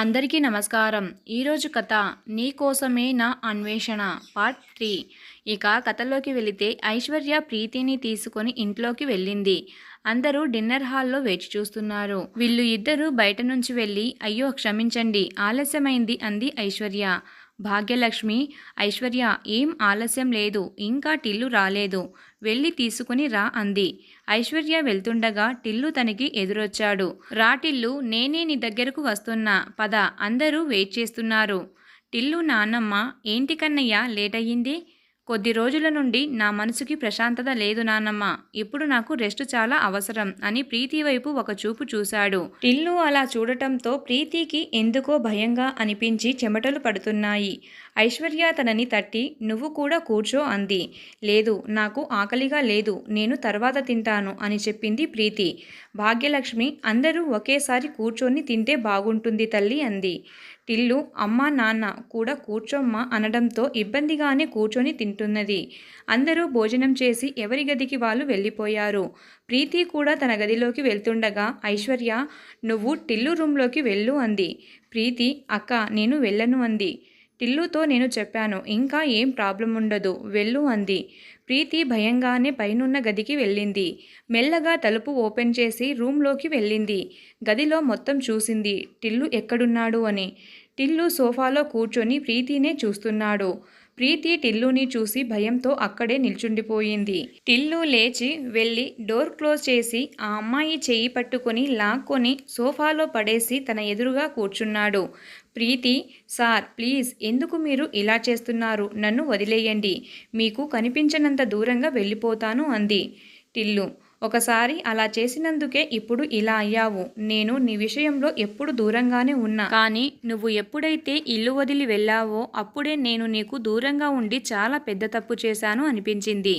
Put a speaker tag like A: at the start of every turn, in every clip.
A: అందరికీ నమస్కారం. ఈరోజు కథ నీకోసమే నా అన్వేషణ పార్ట్ 3. ఇక కథలోకి వెళితే ఐశ్వర్య ప్రీతిని తీసుకొని ఇంట్లోకి వెళ్ళింది. అందరూ డిన్నర్ హాల్లో వేచి చూస్తున్నారు. వీళ్ళు ఇద్దరు బయట నుంచి వెళ్ళి అయ్యో క్షమించండి ఆలస్యమైంది అంది ఐశ్వర్య. భాగ్యలక్ష్మి ఐశ్వర్య ఏం ఆలస్యం లేదు, ఇంకా టిల్లు రాలేదు, వెళ్ళి తీసుకుని రా అంది. ఐశ్వర్య వెళ్తుండగా టిల్లు తనకి ఎదురొచ్చాడు. రా టిల్లు, నేనే నీ దగ్గరకు వస్తున్నా, పద, అందరూ వెయిట్ చేస్తున్నారు. టిల్లు నాన్నమ్మ ఏంటి కన్నయ్య లేట్ అయ్యింది? కొద్ది రోజుల నుండి నా మనసుకి ప్రశాంతత లేదు నాన్నమ్మ, ఇప్పుడు నాకు రెస్ట్ చాలా అవసరం అని ప్రీతి వైపు ఒక చూపు చూశాడు. టిల్లు అలా చూడటంతో ప్రీతికి ఎందుకో భయంగా అనిపించి చెమటలు పడుతున్నాయి. ఐశ్వర్య తనని తట్టి నువ్వు కూడా కూర్చో అంది. లేదు, నాకు ఆకలిగా లేదు, నేను తర్వాత తింటాను అని చెప్పింది ప్రీతి. భాగ్యలక్ష్మి అందరూ ఒకేసారి కూర్చొని తింటే బాగుంటుంది తల్లి అంది. టిల్లు అమ్మ నాన్న కూడా కూర్చోమ్మ అనడంతో ఇబ్బందిగానే కూర్చొని తింటున్నది. అందరూ భోజనం చేసి ఎవరి గదికి వాళ్ళు వెళ్ళిపోయారు. ప్రీతి కూడా తన గదిలోకి వెళ్తుండగా ఐశ్వర్య నువ్వు టిల్లు రూమ్లోకి వెళ్ళు అంది. ప్రీతి అక్క నేను వెళ్ళను అంది. టిల్లుతో నేను చెప్పాను, ఇంకా ఏం ప్రాబ్లం ఉండదు, వెళ్ళు అంది. ప్రీతి భయంగానే పైనున్న గదికి వెళ్ళింది. మెల్లగా తలుపు ఓపెన్ చేసి రూమ్లోకి వెళ్ళింది. గదిలో మొత్తం చూసింది, టిల్లు ఎక్కడున్నాడు అని. టిల్లు సోఫాలో కూర్చొని ప్రీతినే చూస్తున్నాడు. ప్రీతి టిల్లుని చూసి భయంతో అక్కడే నిల్చుండిపోయింది. టిల్లు లేచి వెళ్ళి డోర్ క్లోజ్ చేసి ఆ అమ్మాయి చెయ్యి పట్టుకొని లాక్కొని సోఫాలో పడేసి తన ఎదురుగా కూర్చున్నాడు. ప్రీతి సార్ ప్లీజ్ ఎందుకు మీరు ఇలా చేస్తున్నారు, నన్ను వదిలేయండి, మీకు కనిపించనంత దూరంగా వెళ్ళిపోతాను అంది. టిల్లు ఒకసారి అలా చేసినందుకే ఇప్పుడు ఇలా అయ్యావు. నేను నీ విషయంలో ఎప్పుడు దూరంగానే ఉన్నా, కానీ నువ్వు ఎప్పుడైతే ఇల్లు వదిలి వెళ్ళావో అప్పుడే నేను నీకు దూరంగా ఉండి చాలా పెద్ద తప్పు చేశాను అనిపించింది.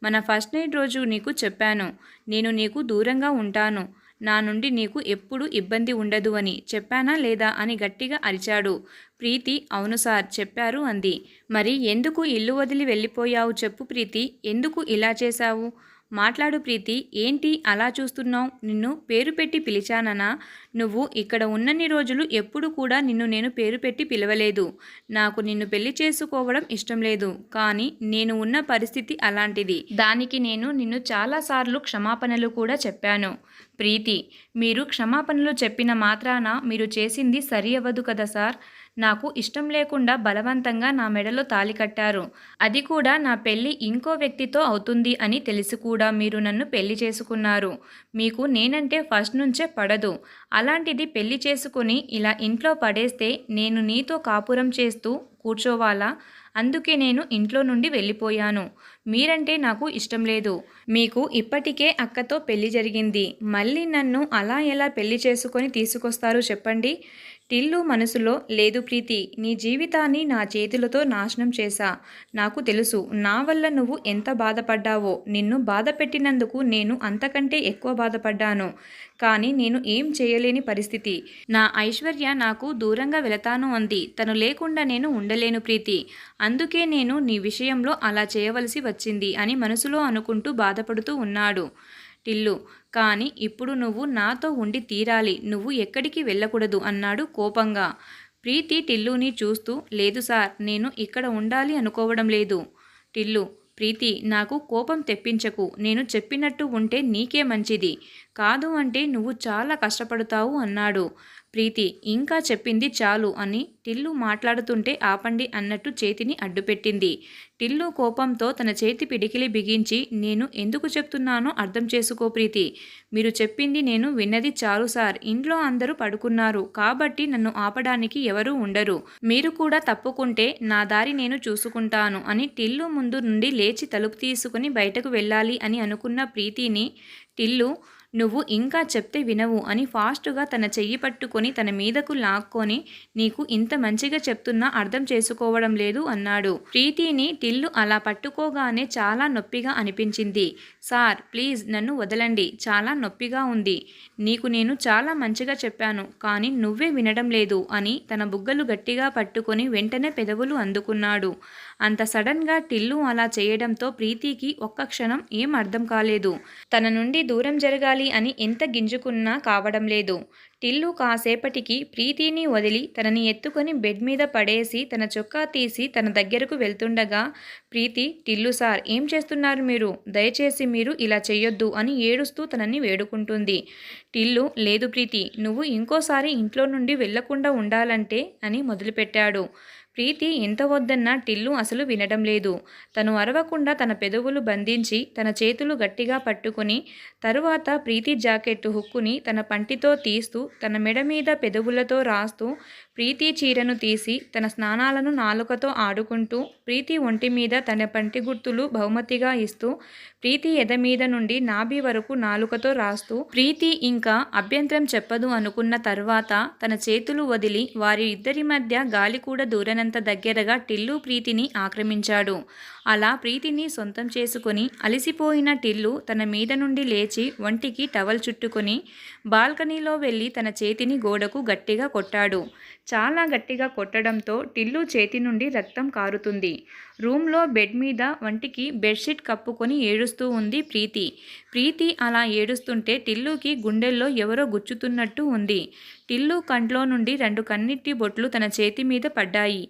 A: మన ఫస్ట్ నైట్ రోజు నీకు చెప్పాను, నేను నీకు దూరంగా ఉంటాను, నా నుండి నీకు ఎప్పుడు ఇబ్బంది ఉండదు అని చెప్పానా లేదా అని గట్టిగా అరిచాడు. ప్రీతి అవును సార్ చెప్పారు అంది. మరి ఎందుకు ఇల్లు వదిలి వెళ్ళిపోయావు చెప్పు ప్రీతి, ఎందుకు ఇలా చేశావు? మాట్లాడు ప్రీతి, ఏంటి అలా చూస్తున్నావు? నిన్ను పేరు పెట్టి పిలిచాననా? నువ్వు ఇక్కడ ఉన్నన్ని రోజులు ఎప్పుడు కూడా నిన్ను నేను పేరు పెట్టి పిలవలేదు. నాకు నిన్ను పెళ్లి చేసుకోవడం ఇష్టం లేదు, కానీ నేను ఉన్న పరిస్థితి అలాంటిది. దానికి నేను నిన్ను చాలాసార్లు క్షమాపణలు కూడా చెప్పాను. ప్రీతి మీరు క్షమాపణలు చెప్పిన మాత్రాన మీరు చేసింది సరి అవ్వదు కదా సార్. నాకు ఇష్టం లేకుండా బలవంతంగా నా మెడలో తాళి కట్టారు. అది కూడా నా పెళ్ళి ఇంకో వ్యక్తితో అవుతుంది అని తెలిసి కూడా మీరు నన్ను పెళ్లి చేసుకున్నారు. మీకు నేనంటే ఫస్ట్ నుంచే పడదు. అలాంటిది పెళ్లి చేసుకుని ఇలా ఇంట్లో పడేస్తే నేను నీతో కాపురం చేస్తూ కూర్చోవాలా? అందుకే నేను ఇంట్లో నుండి వెళ్ళిపోయాను. మీరంటే నాకు ఇష్టం లేదు. మీకు ఇప్పటికే అక్కతో పెళ్లి జరిగింది. మళ్ళీ నన్ను అలా ఎలా పెళ్లి చేసుకొని తీసుకొస్తారు చెప్పండి? టిల్లు మనసులో లేదు ప్రీతి, నీ జీవితాన్ని నా చేతులతో నాశనం చేశా. నాకు తెలుసు నా వల్ల నువ్వు ఎంత బాధపడ్డావో. నిన్ను బాధ పెట్టినందుకు నేను అంతకంటే ఎక్కువ బాధపడ్డాను. కానీ నేను ఏం చేయలేని పరిస్థితి. నా ఐశ్వర్య నాకు దూరంగా వెళతాను అంది. తను లేకుండా నేను ఉండలేను ప్రీతి. అందుకే నేను నీ విషయంలో అలా చేయవలసి వచ్చింది అని మనసులో అనుకుంటూ బాధపడుతూ ఉన్నాడు టిల్లు. కానీ ఇప్పుడు నువ్వు నాతో ఉండి తీరాలి, నువ్వు ఎక్కడికి వెళ్ళకూడదు అన్నాడు కోపంగా. ప్రీతి టిల్లుని చూస్తూ లేదు సార్, నేను ఇక్కడ ఉండాలి అనుకోవడం లేదు. టిల్లు ప్రీతి నాకు కోపం తెప్పించకు, నేను చెప్పినట్టు ఉంటే నీకే మంచిది, కాదు అంటే నువ్వు చాలా కష్టపడతావు అన్నాడు. ప్రీతి ఇంకా చెప్పింది చాలు అని టిల్లు మాట్లాడుతుంటే ఆపండి అన్నట్టు చేతిని అడ్డుపెట్టింది. టిల్లు కోపంతో తన చేతి పిడికిలి బిగించి నేను ఎందుకు చెప్తున్నానో అర్థం చేసుకో ప్రీతి, మీరు చెప్పింది నేను విన్నది చాలు సార్. ఇంట్లో అందరూ పడుకున్నారు కాబట్టి నన్ను ఆపడానికి ఎవరూ ఉండరు. మీరు కూడా తప్పుకుంటే నా దారి నేను చూసుకుంటాను అని టిల్లు ముందు నుండి లేచి తలుపు తీసుకుని బయటకు వెళ్ళాలి అని అనుకున్న ప్రీతిని టిల్లు నువ్వు ఇంకా చెప్తే వినవు అని ఫాస్టుగా తన చెయ్యి పట్టుకొని తన మీదకు లాక్కొని నీకు ఇంత మంచిగా చెప్తున్నా అర్థం చేసుకోవడం లేదు అన్నాడు. ప్రీతిని టిల్లు అలా పట్టుకోగానే చాలా నొప్పిగా అనిపించింది. సార్ ప్లీజ్ నన్ను వదలండి, చాలా నొప్పిగా ఉంది. నీకు నేను చాలా మంచిగా చెప్పాను, కానీ నువ్వే వినడం లేదు అని తన బుగ్గలు గట్టిగా పట్టుకొని వెంటనే పెదవులు అందుకున్నాడు. అంత సడన్గా టిల్లు అలా చేయడంతో ప్రీతికి ఒక్క క్షణం ఏం అర్థం కాలేదు. తన నుండి దూరం జరగాలి అని ఎంత గింజుకున్నా కావడం లేదు. టిల్లు కాసేపటికి ప్రీతిని వదిలి తనని ఎత్తుకొని బెడ్ మీద పడేసి తన చొక్కా తీసి తన దగ్గరకు వెళ్తుండగా, ప్రీతి, టిల్లు సార్ ఏం చేస్తున్నారు మీరు? దయచేసి మీరు ఇలా చెయ్యొద్దు అని ఏడుస్తూ తనని వేడుకుంటుంది. టిల్లు, లేదు ప్రీతి, నువ్వు ఇంకోసారి ఇంట్లో నుండి వెళ్లకుండా ఉండాలంటే అని మొదలుపెట్టాడు. ప్రీతి ఎంత వద్దన్నా టిల్లు అసలు వినడం లేదు. తను అరవకుండా తన పెదవులు బంధించి తన చేతులు గట్టిగా పట్టుకుని, తరువాత ప్రీతి జాకెట్టు హుక్కుని తన పంటితో తీస్తూ తన మెడ మీద పెదవులతో రాస్తూ, ప్రీతి చీరను తీసి తన స్నానాలను నాలుకతో ఆడుకుంటూ, ప్రీతి ఒంటి మీద తన పంటి గుర్తులు బహుమతిగా ఇస్తూ, ప్రీతి ఎద మీద నుండి నాభి వరకు నాలుకతో రాస్తూ, ప్రీతి ఇంకా అభ్యంతరం చెప్పదు అనుకున్న తర్వాత తన చేతులు వదిలి వారి ఇద్దరి మధ్య గాలి కూడా దూరనంత దగ్గరగా టిల్లు ప్రీతిని ఆక్రమించాడు. అలా ప్రీతిని సొంతం చేసుకుని అలసిపోయిన టిల్లు తన మీద నుండి లేచి ఒంటికి టవల్ చుట్టుకొని బాల్కనీలో వెళ్ళి తన చేతిని గోడకు గట్టిగా కొట్టాడు. చాలా గట్టిగా కొట్టడంతో టిల్లు చేతి నుండి రక్తం కారుతుంది. రూమ్లో బెడ్ మీద వంటికి బెడ్షీట్ కప్పుకొని ఏడుస్తూ ఉంది ప్రీతి. ప్రీతి అలా ఏడుస్తుంటే టిల్లుకి గుండెల్లో ఎవరో గుచ్చుతున్నట్టు ఉంది. టిల్లు కంట్లో నుండి 2 కన్నీటి బొట్లు తన చేతి మీద పడ్డాయి.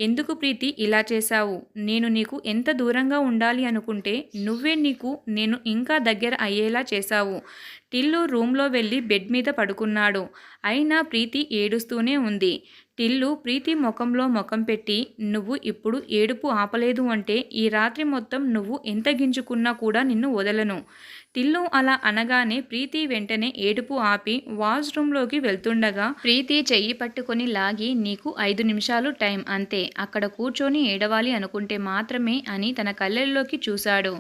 A: ఎందుకు ప్రీతి ఇలా చేశావు? నేను నీకు ఎంత దూరంగా ఉండాలి అనుకుంటే నువ్వే నీకు నేను ఇంకా దగ్గర అయ్యేలా చేశావు. టిల్లు రూమ్లో వెళ్ళి బెడ్ మీద పడుకున్నాడు. అయినా ప్రీతి ఏడుస్తూనే ఉంది. టిల్లు ప్రీతి ముఖంలో ముఖం పెట్టి, నువ్వు ఇప్పుడు ఏడుపు ఆపలేదు అంటే ఈ రాత్రి మొత్తం నువ్వు ఎంత గింజుకున్నా కూడా నిన్ను వదలను. టిల్లు అలా అనగానే ప్రీతి వెంటనే ఏడుపు ఆపి వాష్రూమ్లోకి వెళ్తుండగా ప్రీతి చెయ్యి పట్టుకొని లాగి, నీకు 5 నిమిషాలు టైం అంతే, అక్కడ కూర్చొని ఏడవాలి అనుకుంటే మాత్రమే అని తన కళ్ళల్లోకి చూశాడు.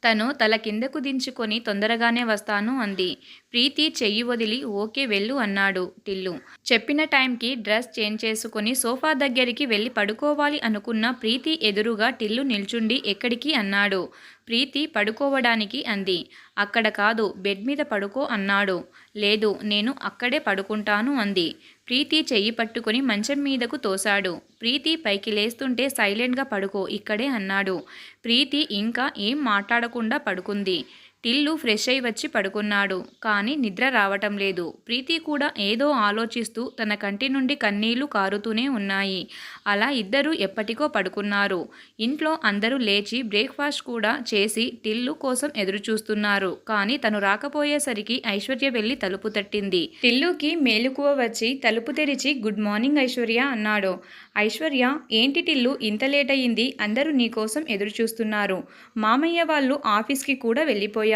A: తను తల కిందకు దించుకొని తొందరగానే వస్తాను అంది. ప్రీతి చెయ్యి వదిలి ఓకే వెళ్ళు అన్నాడు టిల్లు. చెప్పిన టైంకి డ్రెస్ చేంజ్ చేసుకుని సోఫా దగ్గరికి వెళ్ళి పడుకోవాలి అనుకున్న ప్రీతి ఎదురుగా టిల్లు నిల్చుండి ఎక్కడికి అన్నాడు. ప్రీతి పడుకోవడానికి అంది. అక్కడ కాదు, బెడ్ మీద పడుకో అన్నాడు. లేదు, నేను అక్కడే పడుకుంటాను అంది. ప్రీతి చెయ్యి పట్టుకుని మంచం మీదకు తోశాడు. ప్రీతి పైకి లేస్తుంటే సైలెంట్గా పడుకో ఇక్కడే అన్నాడు. ప్రీతి ఇంకా ఏం మాట్లాడకుండా పడుకుంది. టిల్లు ఫ్రెష్ అయి వచ్చి పడుకున్నాడు. కానీ నిద్ర రావటం లేదు. ప్రీతి కూడా ఏదో ఆలోచిస్తూ తన కంటి నుండి కన్నీళ్లు కారుతూనే ఉన్నాయి. అలా ఇద్దరూ ఎప్పటికో పడుకున్నారు. ఇంట్లో అందరూ లేచి బ్రేక్ఫాస్ట్ కూడా చేసి టిల్లు కోసం ఎదురుచూస్తున్నారు. కానీ తను రాకపోయేసరికి ఐశ్వర్య వెళ్ళి తలుపు తట్టింది. టిల్లుకి మేలుకువ వచ్చి తలుపు తెరిచి గుడ్ మార్నింగ్ ఐశ్వర్య అన్నాడు. ఐశ్వర్య, ఏంటి టిల్లు ఇంత లేట్ అయ్యింది? అందరూ నీకోసం ఎదురుచూస్తున్నారు. మామయ్య వాళ్ళు ఆఫీస్కి కూడా వెళ్ళిపోయారు.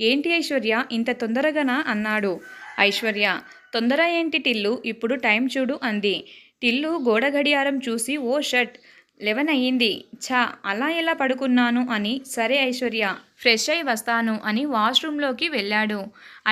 A: ఏంటి ఐశ్వర్య ఇంత తొందరగానా అన్నాడు. ఐశ్వర్య, తొందర ఏంటి టిల్లు, ఇప్పుడు టైం చూడు అంది. టిల్లు గోడ గడియారం చూసి ఓ షట్ 11 అయ్యింది. ఛా, అలా ఎలా పడుకున్నాను అని. సరే ఐశ్వర్య, ఫ్రెష్ అయి వస్తాను అని వాష్రూమ్లోకి వెళ్ళాడు.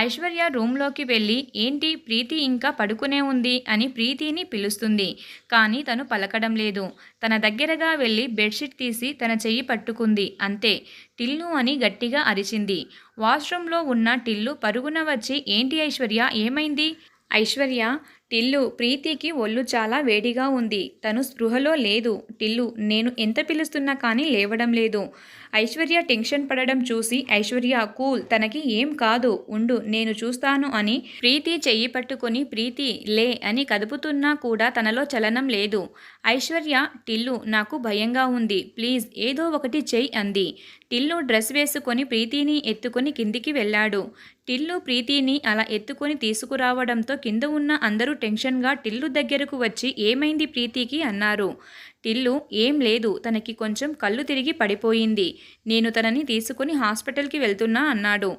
A: ఐశ్వర్య రూమ్లోకి వెళ్ళి ఏంటి ప్రీతి ఇంకా పడుకునే ఉంది అని ప్రీతిని పిలుస్తుంది. కానీ తను పలకడం లేదు. తన దగ్గరగా వెళ్ళి బెడ్షీట్ తీసి తన చెయ్యి పట్టుకుంది. అంతే. టిల్లు అని గట్టిగా అరిచింది. వాష్రూమ్లో ఉన్న టిల్లు పరుగున వచ్చి ఏంటి ఐశ్వర్య, ఏమైంది? ఐశ్వర్య, టిల్లు, ప్రీతికి ఒళ్ళు చాలా వేడిగా ఉంది. తను స్పృహలో లేదు. టిల్లు, నేను ఎంత పిలుస్తున్నా కానీ లేవడం లేదు. ఐశ్వర్య టెన్షన్ పడడం చూసి ఐశ్వర్య కూల్, తనకి ఏం కాదు, ఉండు నేను చూస్తాను అని ప్రీతి చెయ్యి పట్టుకొని ప్రీతి లే అని కదుపుతున్నా కూడా తనలో చలనం లేదు. ఐశ్వర్య, టిల్లు నాకు భయంగా ఉంది, ప్లీజ్ ఏదో ఒకటి చెయ్యి అంది. టిల్లు డ్రెస్ వేసుకొని ప్రీతిని ఎత్తుకొని కిందికి వెళ్ళాడు. టిల్లు ప్రీతిని అలా ఎత్తుకొని తీసుకురావడంతో కింద ఉన్న అందరూ టెన్షన్గా టిల్లు దగ్గరకు వచ్చి ఏమైంది ప్రీతికి అన్నారు. టిల్లు, ఏం లేదు, తనకి కొంచెం కళ్ళు తిరిగి పడిపోయింది. నేను తనని తీసుకుని హాస్పిటల్కి వెళ్తున్నా అన్నాడు.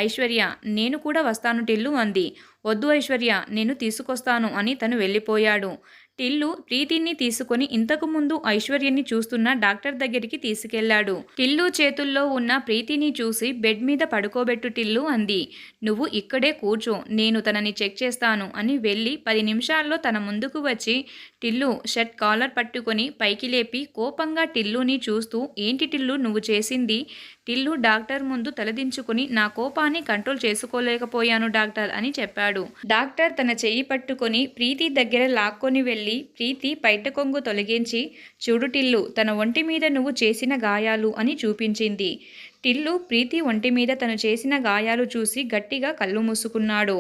A: ఐశ్వర్య, నేను కూడా వస్తాను టిల్లు అంది. వద్దు ఐశ్వర్య, నేను తీసుకొస్తాను అని తను వెళ్ళిపోయాడు. టిల్లు ప్రీతిని తీసుకొని ఇంతకుముందు ఐశ్వర్యని చూస్తున్న డాక్టర్ దగ్గరికి తీసుకెళ్లాడు. టిల్లు చేతుల్లో ఉన్న ప్రీతిని చూసి బెడ్ మీద పడుకోబెట్టు టిల్లు అంది. నువ్వు ఇక్కడే కూర్చో, నేను తనని చెక్ చేస్తాను అని వెళ్ళి 10 నిమిషాల్లో తన ముందుకు వచ్చి టిల్లు షర్ట్ కాలర్ పట్టుకొని పైకి లేపి కోపంగా టిల్లుని చూస్తూ ఏంటి టిల్లు నువ్వు చేసింది? టిల్లు డాక్టర్ ముందు తలదించుకుని నా కోపాన్ని కంట్రోల్ చేసుకోలేకపోయాను డాక్టర్ అని చెప్పాడు. డాక్టర్ తన చెయ్యి పట్టుకొని ప్రీతి దగ్గర లాక్కొని వెళ్ళి ప్రీతి పైట కొంగు తొలగించి చూడు టిల్లు, తన ఒంటి మీద నువ్వు చేసిన గాయాలు అని చూపించింది. టిల్లు ప్రీతి ఒంటి మీద తను చేసిన గాయాలు చూసి గట్టిగా కళ్ళు మూసుకున్నాడు.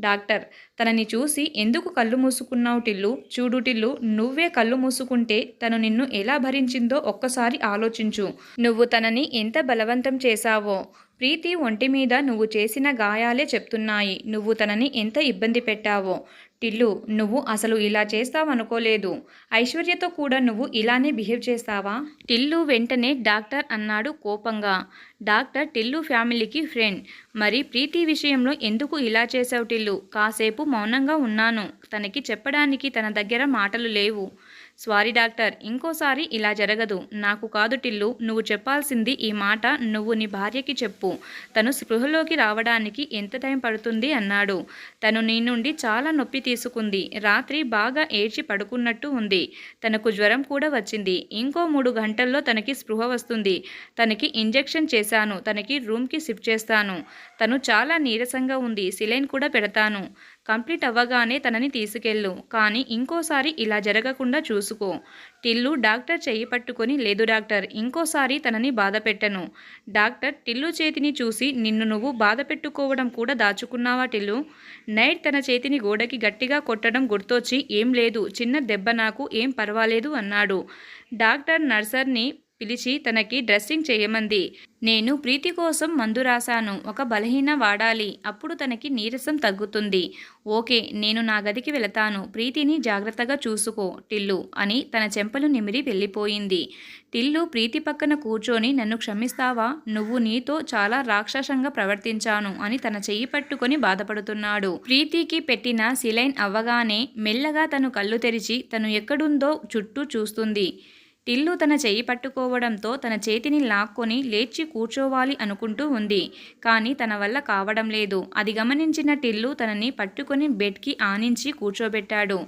A: డాక్టర్ తనని చూసి ఎందుకు కళ్ళు మూసుకున్నావు టిల్లు? చూడు టిల్లు, నువ్వే కళ్ళు మూసుకుంటే తను నిన్ను ఎలా భరించిందో ఒక్కసారి ఆలోచించు. నువ్వు తనని ఎంత బలవంతం చేశావో. ప్రీతి ఒంటి మీద నువ్వు చేసిన గాయాలే చెప్తున్నాయి నువ్వు తనని ఎంత ఇబ్బంది పెట్టావో. టిల్లు, నువ్వు అసలు ఇలా చేస్తావనుకోలేదు. ఐశ్వర్యతో కూడా నువ్వు ఇలానే బిహేవ్ చేస్తావా? టిల్లు వెంటనే డాక్టర్ అన్నాడు కోపంగా. డాక్టర్ టిల్లు ఫ్యామిలీకి ఫ్రెండ్. మరి ప్రీతి విషయంలో ఎందుకు ఇలా చేసావు టిల్లు? కాసేపు మౌనంగా ఉన్నాను. తనకి చెప్పడానికి తన దగ్గర మాటలు లేవు. సారీ డాక్టర్, ఇంకోసారి ఇలా జరగదు. నాకు కాదు టిల్లు, నువ్వు చెప్పాల్సింది ఈ మాట నువ్వు నీ భార్యకి చెప్పు. తను స్పృహలోకి రావడానికి ఎంత టైం పడుతుంది అన్నాడు. తను నీ నుండి చాలా నొప్పి తీసుకుంది. రాత్రి బాగా ఏడ్చి పడుకున్నట్టు ఉంది. తనకు జ్వరం కూడా వచ్చింది. ఇంకో 3 గంటల్లో తనకి స్పృహ వస్తుంది. తనకి ఇంజెక్షన్ చేశాను. తనకి రూమ్కి షిఫ్ట్ చేస్తాను. తను చాలా నీరసంగా ఉంది. సిలైన్ కూడా పెడతాను. కంప్లీట్ అవ్వగానే తనని తీసుకెళ్ళు. కానీ ఇంకోసారి ఇలా జరగకుండా చూసుకో. టిల్లు డాక్టర్ చెయ్యి పట్టుకొని లేదు డాక్టర్, ఇంకోసారి తనని బాధ పెట్టను. డాక్టర్ టిల్లు చేతిని చూసి నిన్ను నువ్వు బాధ పెట్టుకోవడం కూడా దాచుకున్నావా టిల్లు? నైట్ తన చేతిని గోడకి గట్టిగా కొట్టడం గుర్తొచ్చి ఏం లేదు, చిన్న దెబ్బ, నాకు ఏం పర్వాలేదు అన్నాడు. డాక్టర్ నర్సర్ని పిలిచి తనకి డ్రెస్సింగ్ చేయమంది. నేను ప్రీతి కోసం మందు రాశాను. ఒక బలహీన వాడాలి. అప్పుడు తనకి నీరసం తగ్గుతుంది. ఓకే, నేను నా గదికి వెళతాను. ప్రీతిని జాగ్రత్తగా చూసుకో టిల్లు అని తన చెంపలు నిమిరి వెళ్ళిపోయింది. టిల్లు ప్రీతి పక్కన కూర్చొని నన్ను క్షమిస్తావా? నువ్వు నీతో చాలా రాక్షసంగా ప్రవర్తించాను అని తన చెయ్యి పట్టుకొని బాధపడుతున్నాడు. ప్రీతికి పెట్టిన సిలైన్ అవ్వగానే మెల్లగా తను కళ్ళు తెరిచి తను ఎక్కడుందో చుట్టూ చూస్తుంది. టిల్లు తన చెయ్యి పట్టుకోవడంతో తన చేతిని లాక్కొని లేచి కూర్చోవాలి అనుకుంటూ ఉంది. కానీ తన వల్ల కావడం లేదు. అది గమనించిన టిల్లు తనని పట్టుకొని బెడ్కి ఆనించి కూర్చోబెట్టాడు.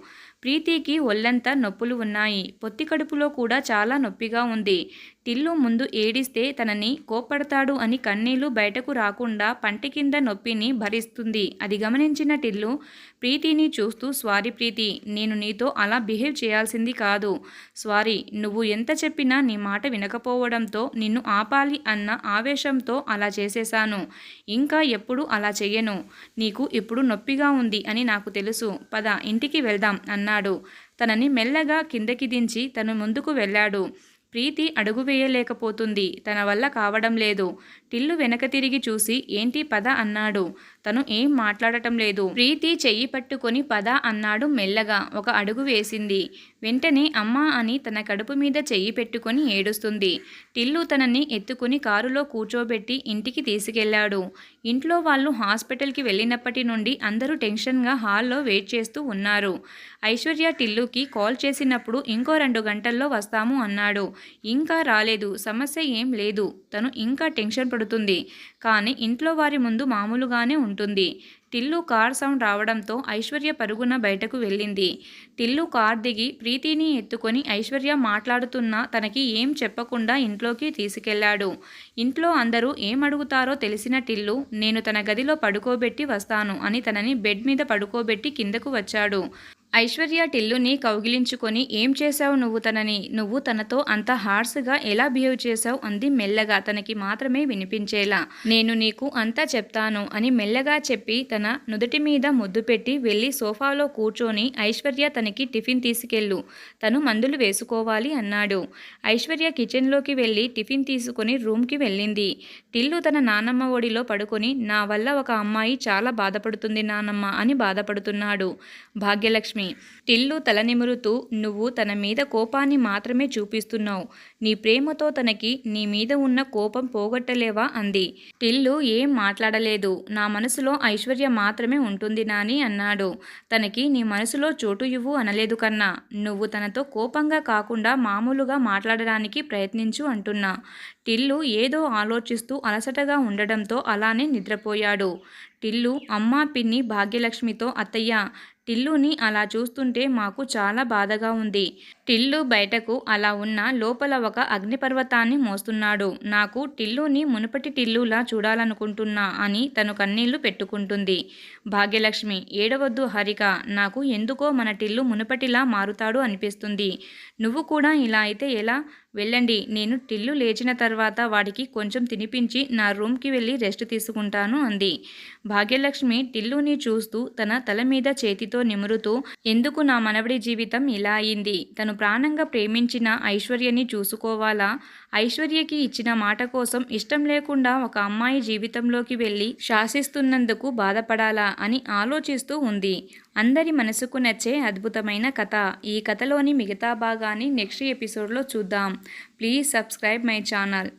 A: ప్రీతికి ఒళ్ళంతా నొప్పులు ఉన్నాయి. పొత్తి కడుపులో కూడా చాలా నొప్పిగా ఉంది. టిల్లు ముందు ఏడిస్తే తనని కోప్పడతాడు అని కన్నీళ్లు బయటకు రాకుండా పంటి కింద నొప్పిని భరిస్తుంది. అది గమనించిన టిల్లు ప్రీతిని చూస్తూ సారీ ప్రీతి, నేను నీతో అలా బిహేవ్ చేయాల్సింది కాదు. సారీ, నువ్వు ఎంత చెప్పినా నీ మాట వినకపోవడంతో నిన్ను ఆపాలి అన్న ఆవేశంతో అలా చేసేశాను. ఇంకా ఎప్పుడు అలా చెయ్యను. నీకు ఇప్పుడు నొప్పిగా ఉంది అని నాకు తెలుసు. పద ఇంటికి వెళ్దాం అన్నాడు. తనని మెల్లగా కిందకి దించి తను ముందుకు వెళ్ళాడు. ప్రీతి అడుగు వేయలేకపోతుంది. తన వల్ల కావడం లేదు. టిల్లు వెనక తిరిగి చూసి ఏంటి పద అన్నాడు. తను ఏం మాట్లాడటం లేదు. ప్రీతి చెయ్యి పట్టుకొని పద అన్నాడు మెల్లగా. ఒక అడుగు వేసింది. వెంటనే అమ్మా అని తన కడుపు మీద చెయ్యి పెట్టుకొని ఏడుస్తుంది. టిల్లు తనని ఎత్తుకుని కారులో కూర్చోబెట్టి ఇంటికి తీసుకెళ్లాడు. ఇంట్లో వాళ్ళు హాస్పిటల్కి వెళ్ళినప్పటి నుండి అందరూ టెన్షన్గా హాల్లో వెయిట్ చేస్తూ ఉన్నారు. ఐశ్వర్య టిల్లుకి కాల్ చేసినప్పుడు ఇంకో 2 గంటల్లో వస్తాము అన్నాడు. ఇంకా రాలేదు. సమస్య ఏం లేదు. తను ఇంకా టెన్షన్ పడుతుంది. కానీ ఇంట్లో వారి ముందు మామూలుగానే ఉంటుంది. టిల్లు కార్ సౌండ్ రావడంతో ఐశ్వర్య పరుగున బయటకు వెళ్ళింది. టిల్లు కార్ దిగి ప్రీతిని ఎత్తుకొని ఐశ్వర్య మాట్లాడుతున్నా తనకి ఏం చెప్పకుండా ఇంట్లోకి తీసుకెళ్లాడు. ఇంట్లో అందరూ ఏం అడుగుతారో తెలిసిన టిల్లు నేను తన గదిలో పడుకోబెట్టి వస్తాను అని తనని బెడ్ మీద పడుకోబెట్టి కిందకు వచ్చాడు. ఐశ్వర్య టిల్లుని కౌగిలించుకొని ఏం చేశావు నువ్వు తనని? నువ్వు తనతో అంత హార్స్గా ఎలా బిహేవ్ చేశావు అంది మెల్లగా, తనకి మాత్రమే వినిపించేలా. నేను నీకు అంతా చెప్తాను అని మెల్లగా చెప్పి తన నుదుటి మీద ముద్దు పెట్టి వెళ్ళి సోఫాలో కూర్చొని ఐశ్వర్య తనకి టిఫిన్ తీసుకెళ్ళు, తను మందులు వేసుకోవాలి అన్నాడు. ఐశ్వర్య కిచెన్లోకి వెళ్ళి టిఫిన్ తీసుకొని రూమ్కి వెళ్ళింది. టిల్లు తన నానమ్మ ఒడిలో పడుకొని నా వల్ల ఒక అమ్మాయి చాలా బాధపడుతుంది నానమ్మ అని బాధపడుతున్నాడు. భాగ్యలక్ష్మి టిల్లు తల నిమురుతూ నువ్వు తన మీద కోపాన్ని మాత్రమే చూపిస్తున్నావు. నీ ప్రేమతో తనకి నీ మీద ఉన్న కోపం పోగొట్టలేవా అంది. టిల్లు ఏం మాట్లాడలేదు. నా మనసులో ఐశ్వర్య మాత్రమే ఉంటుంది నాని అన్నాడు. తనకి నీ మనసులో చోటు ఇవ్వు అనలేదు కన్నా. నువ్వు తనతో కోపంగా కాకుండా మామూలుగా మాట్లాడడానికి ప్రయత్నించు అంటున్నా. టిల్లు ఏదో ఆలోచిస్తూ అలసటగా ఉండడంతో అలానే నిద్రపోయాడు. టిల్లు అమ్మా పిన్ని భాగ్యలక్ష్మితో అత్తయ్య టిల్లుని అలా చూస్తుంటే మాకు చాలా బాధగా ఉంది. టిల్లు బయటకు అలా ఉన్న లోపల ఒక అగ్నిపర్వతాన్ని మోస్తున్నాడు. నాకు టిల్లుని మునుపటి టిల్లులా చూడాలనుకుంటున్నా అని తను కన్నీళ్లు పెట్టుకుంటుంది. భాగ్యలక్ష్మి ఏడవద్దు హరిక, నాకు ఎందుకో మన టిల్లు మునుపటిలా మారుతాడు అనిపిస్తుంది. నువ్వు కూడా ఇలా అయితే ఎలా? వెళ్ళండి, నేను టిల్లు లేచిన తర్వాత వాడికి కొంచెం తినిపించి నా రూమ్కి వెళ్ళి రెస్ట్ తీసుకుంటాను అంది. భాగ్యలక్ష్మి టిల్లుని చూస్తూ తన తల మీద చేతితో నిమురుతూ, ఎందుకు నా మనవడి జీవితం ఇలా అయింది? తను ప్రాణంగా ప్రేమించిన ఐశ్వర్యని చూసుకోవాలా? ఐశ్వర్యకి ఇచ్చిన మాట కోసం ఇష్టం లేకుండా ఒక అమ్మాయి జీవితంలోకి వెళ్ళి శాసిస్తున్నందుకు బాధపడాలా అని ఆలోచిస్తూ ఉంది. అందరి మనసుకు నచ్చే అద్భుతమైన కథ. ఈ కథలోని మిగతా భాగాన్ని నెక్స్ట్ ఎపిసోడ్లో చూద్దాం. Please subscribe my channel.